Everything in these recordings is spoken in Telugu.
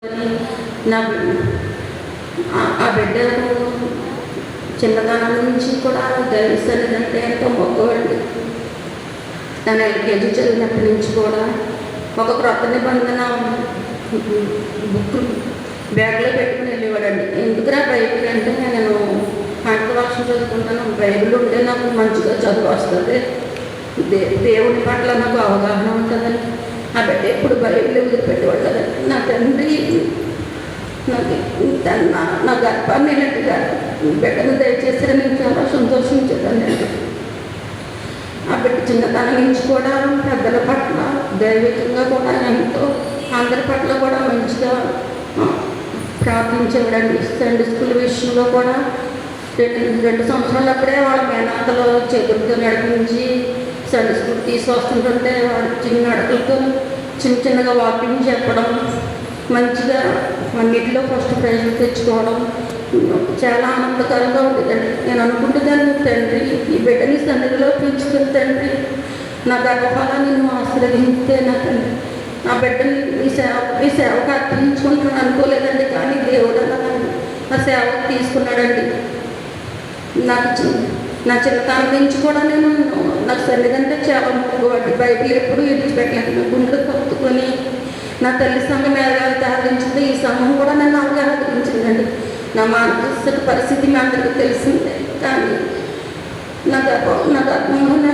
నా ఆ బిడ్డకు చిన్నతనం నుంచి కూడా దైవసన్నిధి అంటే ఎంతో మొక్కవండి. తను ఎల్కేజీ చదివినప్పటి నుంచి కూడా ఒక క్రొత్త నిబంధన బుక్ బ్యాగ్లో పెట్టుకుని వెళ్ళేవాడండి. ఎందుకురా బైబిల్ అంటే నేను కంఠ భాష చదువుకుంటాను, బైబిల్ ఉంటే నాకు మంచిగా చదువు వస్తుంది, దేవుని పట్ల నాకు అవగాహన ఉంటుందని ఆ బిడ్డ ఎప్పుడు బైబిల్ వదిలిపెట్టేవాడు కదండి. నా తండ్రి నా గర్భాన్ని నేనట్టుగా బిడ్డను దయచేసి నేను చాలా సంతోషించేదాన్ని. ఆ బిడ్డ చిన్నతనం నుంచి కూడా పెద్దల పట్ల దైవికంగా కూడా ఎంతో అందరి పట్ల కూడా మంచిగా ప్రార్థించేవాడండి. సండే స్కూల్ విషయంలో కూడా 2 సంవత్సరాలు అప్పుడే వాళ్ళ మేనాతలో చేతులతో నడిపించి సండే స్కూల్ తీసుకొస్తుంటుంటే వాడు చిన్న అడుగులతో చిన్నగా వాకింగ్ చెప్పడం, మంచిగా అన్నింటిలో ఫస్ట్ ప్రైజ్లు తెచ్చుకోవడం చాలా ఆనందకరంగా ఉండేదండి. నేను అనుకుంటుందాన్ని, తండ్రి ఈ బిడ్డని సన్నిధిలో పెంచుకుని తండ్రి నా గర్భఫలాన్ని నువ్వు ఆశీర్వదించితే నా తండ్రి నా బిడ్డని ఈ సేవకు అర్పించుకుంటాను అనుకోలేదండి. కానీ దేవుడు ఆ సేవకు తీసుకున్నాడండి. నా చిన్నతనం నుంచి కూడా నేను నాకు సన్నిధి అంటే చాలా ముఖ్యమండి. బైబిల్ ఎప్పుడు విడిచిపెట్టలేదు. గుండె కత్తుకొని నా తల్లి సంఘం ఎలాగైతే ఆదరించింది, ఈ సంఘం కూడా నన్ను అలాగే ఆదరించిందండి. నా మానసిక పరిస్థితి మీ అందరికీ తెలిసిందే. కానీ నా గర్భంలో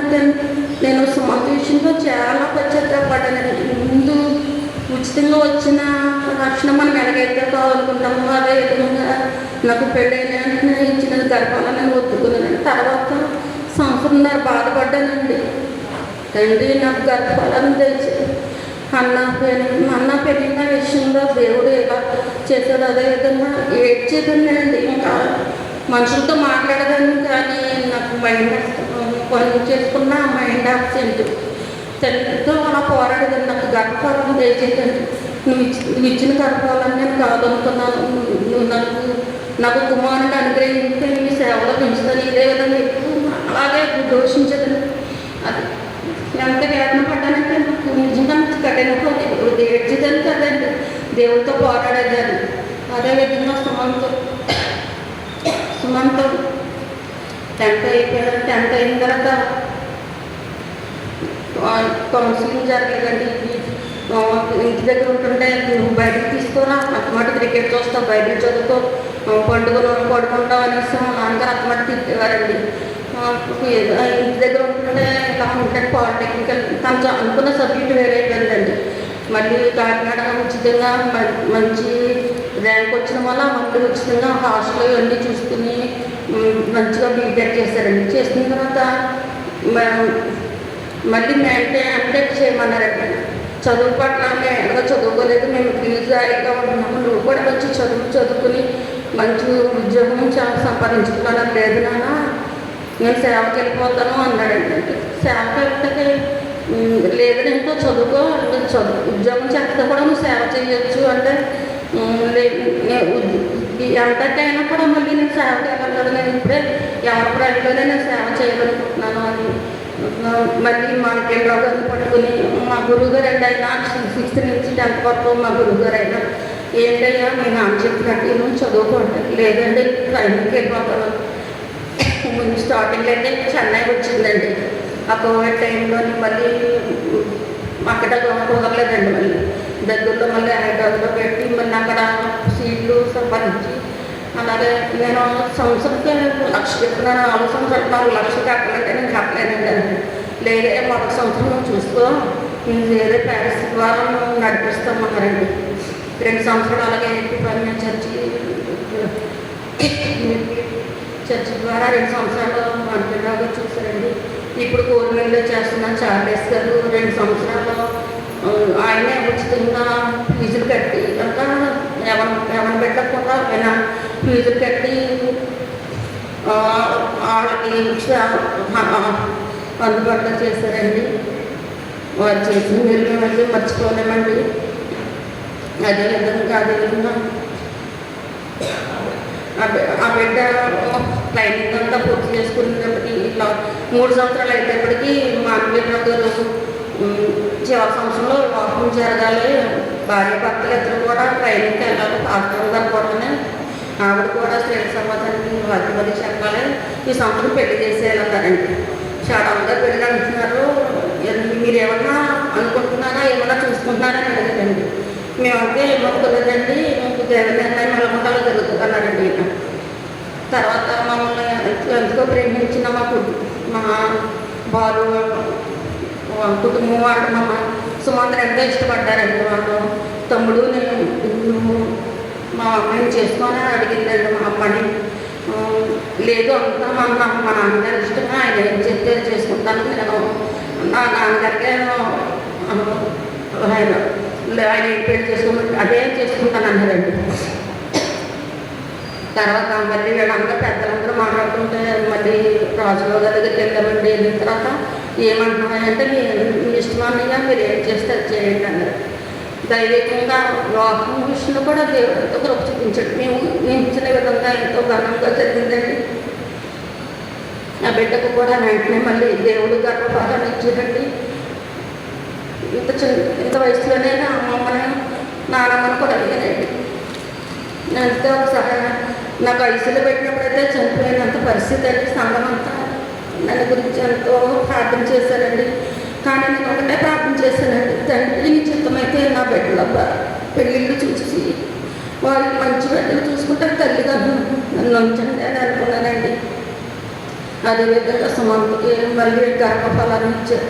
నేను సుమంత విషయంలో చాలా పశ్చాత్తాపడ్డానండి. ముందు ఉచితంగా వచ్చిన రక్షణ మనం ఎలాగైతే కావాలనుకుంటామో అదే విధంగా నాకు పెళ్ళైన ఇచ్చిన గర్భాలను నేను ఒత్తుకున్నాను. తర్వాత సంవత్సరంన్నర బాధపడ్డానండి. తండ్రి నాకు గర్భాలను తెచ్చి అన్న పెరిగిన విషయంలో దేవుడు ఎలా చేశాడు అదేవిధంగా ఏడ్చేదండి. ఇంకా మనుషులతో మాట్లాడదాన్ని, కానీ నాకు మైండ్ పని చేసుకున్న మైండ్ ఆబ్సెంట్. తల్లితో అలా పోరాడేదండి. నాకు గర్భఫలం తెచ్చేదండి. నువ్వు ఇచ్చిన గర్భఫలాన్ని నేను కాదనుకున్నాను. నువ్వు నాకు కుమారుని అనుగ్రహించి నీ సేవలో పెంచుతాను, ఇదే విధంగా ఎక్కువ అలాగే దోషించదండి. అది ఎంత వేదన పడ్డానంటే నాకు నిజంగా కఠినప్పుడు ఏడ్చేదని కదండి, దేవుడితో పోరాడేదాన్ని. అదేవిధంగా సుమంత్ 10th అయిన తర్వాత కౌన్సిలింగ్ జరగలేదండి. ఇంటి దగ్గర ఉంటుంటే నువ్వు బయటకు తీసుకోరా, అత్తమాట క్రికెట్ చూస్తావు, బయటకు చదువుకో, పండుగలు పడుకుంటావు అనేసి నాన్నగారు అత్తమాట తిట్టేవారండి. ఇంటి దగ్గర ఉంటుంటే ఇలా ఉంటాడు పాలిటెక్నికల్ తను అనుకున్న సబ్జెక్ట్ వేరే అయిపోయిందండి. మళ్ళీ కాకినాడ ఉచితంగా మంచి ర్యాంక్ వచ్చిన వల్ల మళ్ళీ ఉచితంగా హాస్టల్ ఇవన్నీ చూసుకుని మంచిగా బీటెక్ చేశారండి. చేసిన తర్వాత మళ్ళీ ఎంటెక్ చేయమన్నారండి. చదువు పట్ల మేము చదువుకోలేదు, మేము ఫీజుగా ఉంటున్నాము, నువ్వు కూడా వచ్చి చదువుకుని మంచి ఉద్యోగం చాలా సంపాదించుకున్నాను. లేదు నాన్న నేను సేవకి వెళ్ళిపోతాను అన్నాడండి. సేవకి వెళ్తే లేదు నేను చదువుకో, ఉద్యోగం చేస్తే కూడా నువ్వు సేవ చేయొచ్చు అంటే ఎంతటి అయినా కూడా మళ్ళీ నేను సేవకి వెళ్ళగలను, నేను ఇప్పుడే ఎవరి ప్రజలోనే నేను సేవ చేయాలనుకుంటున్నాను అని మళ్ళీ మా కేంద్రావు గారిని పట్టుకుని మా గురువుగారు అండి, అయినా 6th నుంచి 10th వరకు మా గురువుగారు అయినా ఏంటయ్యా మీ నాన్న చెప్పినట్టు నువ్వు చదువుకోండి, లేదంటే ట్రైనింగ్కి వెళ్ళిపోతాను. ముందు స్టార్టింగ్లో అయితే చెన్నై వచ్చిందండి. ఆ కోవిడ్ టైంలోని మళ్ళీ అక్కడ కుదరలేదండి. మళ్ళీ దగ్గరలో మళ్ళీ హైదరాబాద్లో పెట్టి మళ్ళీ అక్కడ సీట్లు సంపాదించి అలాగే నేను సంవత్సరంకి 1,00,000 చెప్తున్నాను. 4 సంవత్సరాలు 4 లక్షలు కట్టాలంటే నేను కట్టలేనండి అండి. లేదే మొదటి సంవత్సరం నువ్వు చూసుకో, నేను వేరే ప్యారిస్ ద్వారా నడిపిస్తామన్నారండి. 2 సంవత్సరాలు అలాగే పని చర్చి ద్వారా 2 సంవత్సరాలు మంత్రిలాగా చూశారండి. ఇప్పుడు గవర్నమెంట్లో చేస్తున్న చార్లెస్ గారు 2 సంవత్సరాలు ఆయనే ఉచితంగా ఫీజులు కట్టి ఇంకా ఎవరిని పెట్టకుండా ఆయన ఫీజులు కట్టి వాళ్ళకి అందుబాటులో చేశారండి. వారు చేసిన మీరు మళ్ళీ మర్చిపోలేమండి. అదేవిధంగా ఆ బిడ్డ ట్రైనింగ్ అంతా పూర్తి చేసుకునేటప్పటికి ఇట్లా 3 సంవత్సరాలు అయినప్పటికీ మా అమ్మగారు చివరి సంవత్సరంలో వివాహం జరగాలి, భార్య భర్తలు ఇద్దరు కూడా ట్రైనింగ్కి వెళ్ళాలి, పాస్టర్ గారు కూడా ఆవిడ కూడా స్త్రీల సమాధానానికి వాక్యబడి చెప్పాలి, ఈ సంవత్సరం పెళ్లి చేసేయాలన్నారండి. షాడౌన్గా పెళ్ళి అంటున్నారు, మీరు ఏమన్నా అనుకుంటున్నారా, ఏమన్నా చూసుకుంటున్నారా అని అడిగారండి. మేమైతే ఏమనుకోలేదండి, మీకు దేవుని నిర్ణయం నిలబడాలో జరుగుతుంది అన్నారండి. తర్వాత మమ్మల్ని ఎంతో ప్రేమించిన మా బాలు కుటుంబం వాళ్ళు మా సుమంత్ర ఎంతో ఇష్టపడ్డారండి. వాళ్ళు తమ్ముడు నేను మా అమ్మాయిని చేసుకొని అడిగిందండి. మా అమ్మని లేదు అంతా మా నాన్నగారు ఇష్టంగా ఆయన ఏం చెప్తే చేసుకుంటాను, నేను నా నాన్నగారికి ఆయన ఏం పెళ్లి చేసుకుంటాను అదే చేసుకుంటాను అన్నారండి. తర్వాత మళ్ళీ వీళ్ళందరూ పెద్దలందరూ మాట్లాడుతుంటే మళ్ళీ రాజుగారి దగ్గరికి వెళ్ళామండి. వెళ్ళిన తర్వాత ఏమంటున్నారంటే మీ ఇష్టమన్నగా మీరు ఏం చేస్తే అది చేయండి అన్నారు. దైవికంగా వివాహం విషయంలో కూడా దేవుడు ఎంతో కృప చూపించాడు. మేము ఊహించిన విధంగా ఎంతో ఘనంగా జరిగిందండి. ఆ బిడ్డకు కూడా వెంటనే మళ్ళీ దేవుడు గర్భఫలాన్ని ఇచ్చాడండి. ఇంత వయసులోనే అమ్మమ్మని నానమ్మని కూడా అడిగానండి. అంతే ఒకసారి నాకు ఐసీలో పెట్టినప్పుడైతే చనిపోయినంత పరిస్థితి అండి. సంఘం అంతా నన్ను గురించి ఎంతో ప్రార్థన చేశానండి. కానీ నేను ఒకటే ప్రార్థన చేశానండి, తండ్రి నీ చిత్తమైతే నా బిడ్డల పెళ్ళిళ్ళు చూసి వాళ్ళు మంచి బిడ్డలు చూసుకుంటే తల్లిగా నన్ను ఉంచండి అని అనుకున్నానండి. అదేవిధంగా సుమంతకి మళ్ళీ గర్భఫలాన్ని ఇచ్చారు.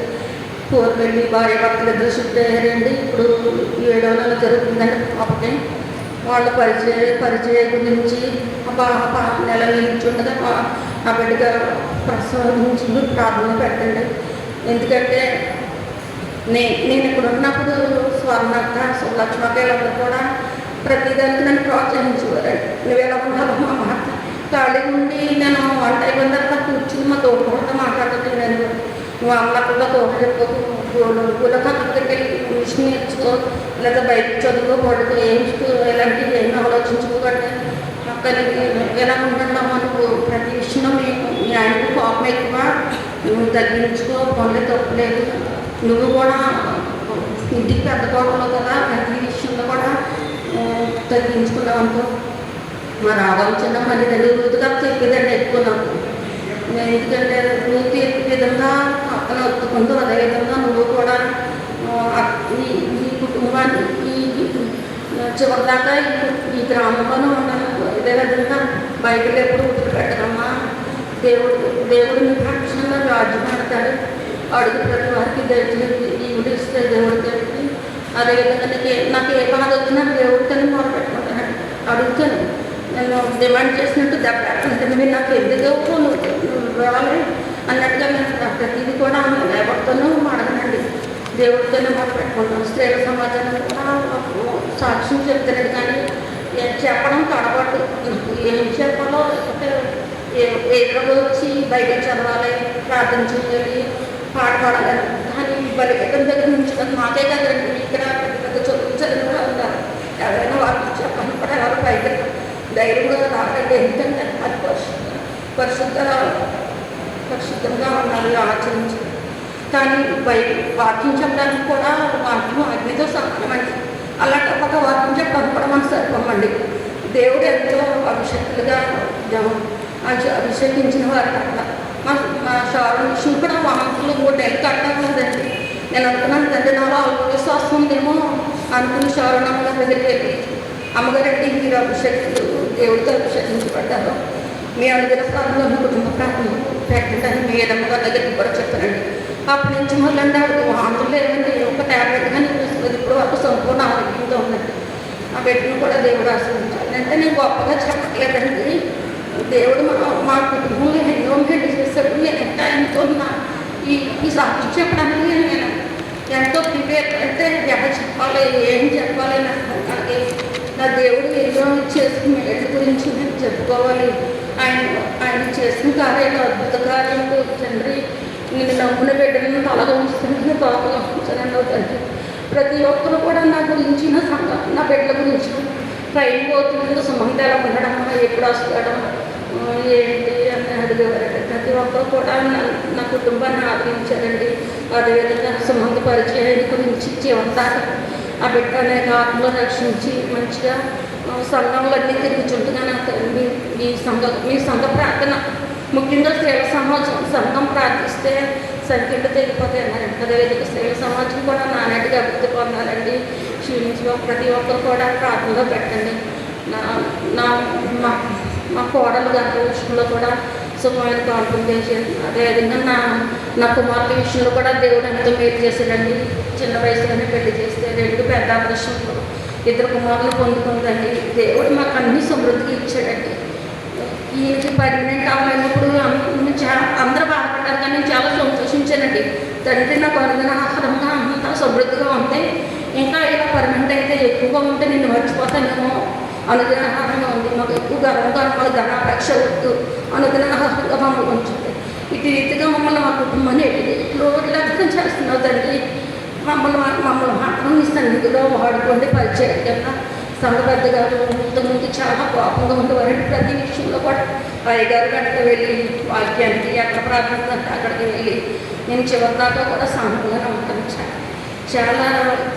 పూర్వెళ్ళి భార్య భర్తలు ఇద్దరు షిఫ్ట్ అయ్యారండి. ఇప్పుడు 7వ నెల జరుగుతుందండి పాపకి. వాళ్ళ పరిచయ గురించి నెల నుంచి ఉండగా ఆ బిడ్డగా ప్రసవం నుంచి ప్రార్థన పెట్టండి. ఎందుకంటే నేను ఇక్కడ ఉన్నప్పుడు స్వర్ణక్క లక్ష్మక్కలు కూడా ప్రతిదానికి నన్ను ప్రోత్సహించేవారండి. నువ్వు ఎలా ఉండాలో మా మాట ఖాళీ ఉండి నేను వంట అయిపోయిన తర్వాత కూర్చుని మా తోటతో మాట్లాడుతుంది. నేను నువ్వు అమ్మలక్కగా తోట చెప్పుకో, పూలకు అక్కడికి వెళ్ళి మిషన్ నేర్చుకో, లేదా బయటకు చదువుకో, పడుకో, ఇలాంటివి ఏమి ఆలోచించుకోకండి. అక్కడికి ఎలా ఉండడమ్మా నువ్వు ప్రతి విషయంలో మీ ఆయనకు కోపం ఎక్కువ, నువ్వు తగ్గించుకో, పనులు తప్పలేదు. నువ్వు కూడా ఇంటికి పెద్ద కోపంలో కదా, ప్రతి విషయంలో కూడా తగ్గించుకున్నావు అనుకో. మా రావాలి చిన్న మళ్ళీ రుతుగా చెప్పేదండి ఎక్కువ నాకు. ఎందుకంటే నువ్వు తీర్పు విధంగా అక్కన ఒత్తుకుంటూ అదేవిధంగా నువ్వు కూడా ఈ కుటుంబాన్ని చివరిదాకా ఈ గ్రామంలోనే ఉండాలి. ఇదే విధంగా బయటకు ఎప్పుడు వదిలిపెట్టదమ్మా. దేవుడు నీ పక్షంగా రాజ్యం ఆడతాడు. అడుగు ప్రతి వారికి దయచేసి ఈవిడ ఇస్తే దేవుడి దగ్గరికి. అదేవిధంగా నాకు ఏ బాధ వచ్చినా దేవుడితోనే మొదలుపెట్టుకుంటాను. అడుగుతాను, నేను డిమాండ్ చేసినట్టు దెబ్బలాడుతుంటే మీరు నాకు ఎందుకు నువ్వు రావాలి అన్నట్టుగా నేను ప్రతిదీ కూడా ఎవరితోనూ అడగనండి, దేవుడితోనే మొదలుపెట్టుకుంటాను. స్త్రీల సమాజాన్ని కూడా సాక్ష్యం చెప్తున్నాడు. కానీ చెప్పడం తడబట్టు ఏం చెప్పాలో ఎదురుగా వచ్చి బయటకు చదవాలి, ప్రార్థన చేయాలి, పాట పాడాలి. కానీ బలిపెట్టడం దగ్గర నుంచి మాకే కదండి, ఇక్కడ పెద్ద చదువు చదివిన ఉన్నారు. ఎవరైనా వాళ్ళకి చెప్పని కూడా ఎవరు బయట ధైర్యంగా రాకండి. ఎందుకంటే అది పరిశుద్ధంగా ఉండాలి, ఆచరించి. కానీ వాక్యం చెప్పడానికి కూడా వాక్యం అగ్నితో సమానమండి. అలాంటి ఒక వాక్యం చెప్పడానికి కూడా మనం సరిపోమండి. దేవుడు ఎంతో అభిషక్తులుగా అభిషేకించిన వారు అట్లా. మా షారు విషయం కూడా వాంతులు 3 నెలలు కట్టకూడదండి. నేను అనుకున్నాను తండ్రి నాలో విశ్వాసం ఉందేమో అనుకుని షారు అమ్మగారి దగ్గరికి వెళ్ళి, అమ్మగారంటే మీరు అభిషేక్తులు దేవుడితో అభిషేకించబడ్డారు, మీ అనుగ్రహ ప్రాంతంలో మీ కుటుంబ ప్రాంతంలో పెట్టండి మీ అమ్మగారి దగ్గరికి కూడా చెప్పానండి. అప్పటి నుంచి మొదలండి ఆవిడకి వాంతులు లేదండి. ఒక ట్యాబ్లెట్ కానీ ఇప్పుడు వరకు సంపూర్ణ ఆరోగ్యంగా ఉందండి. ఆ బిడ్డను కూడా దేవుడు ఆశ్రయించాలి. అంటే నేను గొప్పగా చెప్పట్లేదండి. దేవుడు మా కుటుంబంలో ఎన్నో పెళ్లి చేశాడు. నేను ఎంత ఎంతో ఈ సాక్షి చెప్పడానికి నేను ఎంతో ప్రిపేర్. అంటే ఎలా చెప్పాలి, ఏం చెప్పాలి నాకు నా దేవుడు ఎన్నో చేసిన మేళ్ళ గురించి నేను చెప్పుకోవాలి. ఆయన చేసిన కార్యాలు అద్భుత కార్యాలు తండ్రి. నేను నమ్మున బిడ్డలను తలగా ఉంచుతాను, తోపగా ఉంచాను తండ్రి. ప్రతి ఒక్కరు కూడా నా గురించి నా సంఘం నా బిడ్డల గురించి ట్రైన్ పోతున్నందుకు సుమంత ఎలా ఉండడం, ఎప్పుడు వస్తాడో ఏంటి అని అడిగేవారండి. ప్రతి ఒక్కరు కూడా నా కుటుంబాన్ని ఆదరించారండి. అదేవిధంగా సుమంత పరిచయం గురించి జీవనదాకా ఆ బిడ్డ అనేక ఆత్మలో రక్షించి మంచిగా సంఘంలో అన్నీ తిరుగుతుండగా నాకు మీ సంఘ ప్రార్థన ముఖ్యంగా స్త్రీల సమాజం సంఘం ప్రార్థిస్తే సంఖ్యలు తెలిగిపోతాయి అన్నారండి. అదేవిధంగా స్త్రీల సమాజం కూడా నానాటిగా అభివృద్ధి పొందాలండి. క్షీణించి ప్రతి ఒక్కరు కూడా ప్రార్థనలో పెట్టండి. మా కోడలు గారి విషయంలో కూడా సుఖమైన కాన్ఫిడెన్షియల్. అదేవిధంగా నా కుమార్తె విషయంలో కూడా దేవుడు ఎంతో మేలు చేశాడండి. చిన్న వయసులోనే పెళ్లి చేస్తే 2 పెద్ద ఆపరేషన్లు 2 కుమారులు పొందుకుందండి. దేవుడు మాకు అన్ని సమృద్ధిగా ఇచ్చాడండి. ఈయనకి పర్మనెంట్ అవ్వలేనప్పుడు అందరూ బాధపడ్డారు, కానీ నేను చాలా సంతోషించానండి. తండ్రి నాకు అనుగుణ ఆహారంగా అంతా సమృద్ధిగా ఉంది, ఇంకా ఇలా పర్మనెంట్ అయితే ఎక్కువగా ఉంటే నేను మర్చిపోతానేమో, అనుగుణ ఆహారంగా ఉంది. మాకు ఎక్కువ గర్వంగా మాకు ధనాపేక్ష వద్దు, అనుగుణ ఆహారంగా మమ్మల్ని ఉంచుంది. ఇటు రీతిగా మమ్మల్ని మా కుటుంబాన్ని రోజులర్థం చేస్తున్నావు తండ్రి. మమ్మల్ని మాత్రం మీ సన్నిధిలో వాడుకోండి. పరిచయం సంఘ పెద్ద గారు ముందు చాలా కోపంగా ఉండేవారండి. ప్రతి విషయంలో కూడా అయ్యగారు గంట వెళ్ళి వాక్యానికి ఎక్కడ ప్రార్థన అక్కడికి వెళ్ళి నేను చివరి దాకా కూడా సంఘంగానే ఉంటాను. చాలా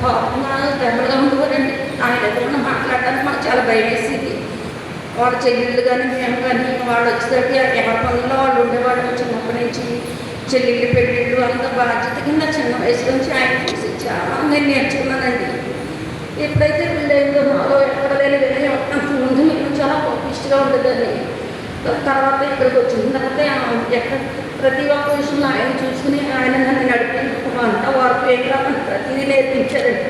కోపంగా గర్వంగా ఉండేవారండి. ఆయన ఎదురుగా మాట్లాడడానికి మాకు చాలా భయం వేసింది. వాళ్ళ చెల్లెళ్ళు కానీ మేము కానీ వాళ్ళు వచ్చేసరికి ఎవరి పనుల్లో వాళ్ళు ఉండేవాళ్ళు. చిన్నప్పటి నుంచి చెల్లెళ్ళు పెళ్ళిళ్ళు అంత బాధ్యత కింద చిన్న వయసు నుంచి ఆయన చూసి చాలా నేను నేర్చుకున్నానండి. ఎప్పుడైతే పెళ్ళైందో నాలో ఎక్కడ లేని వినయం ముందు నేను చాలా కోపిష్టిగా ఉండేదాన్ని. తర్వాత ఇక్కడికి వచ్చిన తర్వాత ఎక్కడ ప్రతి ఒక్క విషయంలో ఆయన చూసుకుని ఆయన నన్ను నడిపి అంతా వారికి ఏం కాకుండా ప్రతిదీ నేర్పించారండి.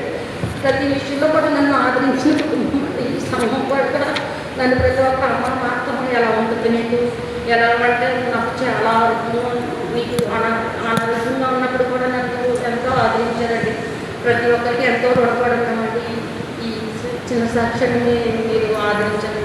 ప్రతి విషయంలో కూడా నన్ను ఆదరించిన కుటుంబం ఈ సంఘం కూడా నన్ను ప్రతి ఒక్క అమ్మ మాత్రం ఎలా ఉంటుంది నీకు, ఎలా అంటే నాకు చాలా నీకు అనారోగ్యంగా ఉన్నప్పుడు కూడా నన్ను ఎంతో ఆదరించారండి. ప్రతి ఒక్కరికి ఎంతో రుణపడి ఉన్నామండి. ఈ చిన్న సాక్ష్యాన్ని మీరు ఆదరించండి.